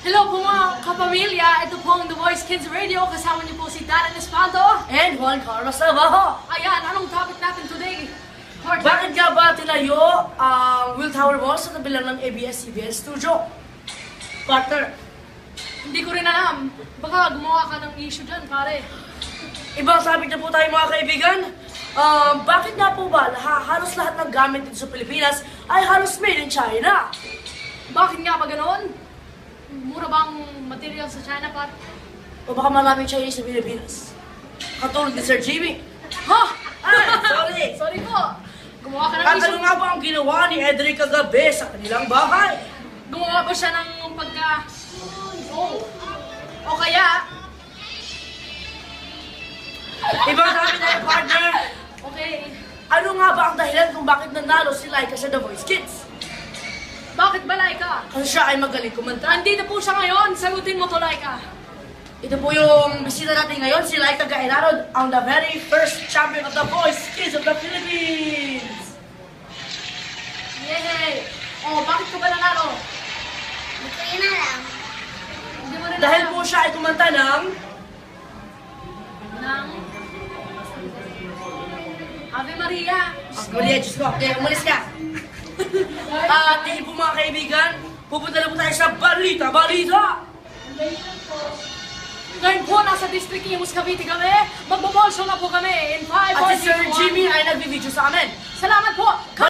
Hello po mga kapamilya, ito po ang The Voice Kids Radio, kasama niyo po si Darren Espanto And Juan Carlos Navarro. Ayan, anong topic natin today? Bakit nga ba tinayo ang Will Tower Mall sa tabi lang ng ABS-CBN Studio? Partner, Hindi ko rin alam, baka gumawa ka ng issue dyan pare. ibang topic na po tayo mga kaibigan. Bakit nga po ba halos lahat ng gamit dito sa Pilipinas ay halos made in China? Bakit nga ba ganoon? Mura bang material sa China par? O baka maraming Chinese sa Pilipinas? Katulad ni Sir Jimmy. Ha? Ay, sorry. Sorry po, gumawa ka ng At ano issue. nga ba ang ginawa ni Edric kagabi sa kanilang bahay? Gumawa ba siya ng pagka... Oh. O kaya... Ibang topic tayo, partner. Okay, Ano nga ba ang dahilan kung bakit nanalo si Laika sa The Voice Kids? bakit ba Laika? Kasi siya ay magaling kumanta. Andito po siya ngayon, sagutin mo to Laika. Ito po yung bisita natin ngayon, si Laika Gainarod, ang the very first champion of The Voice Kids of the Philippines! Yay! Oh, bakit ka ba nanalo? Hindi ko yun alam. Hindi mo rin Dahil alam. po siya ay kumanta ng Ng... Ave Maria. Maria, Diyos ko, kaya umalis ka! At hindi po mga kaibigan, pupunta na po tayo sa Balita! Ngayon po, nasa District Imus, Cavite kami. Magbo-ball show na po kami in 5, At si 4, Sir 3, 2, 1. Jimmy ay nagbibideo sa amin. Salamat po!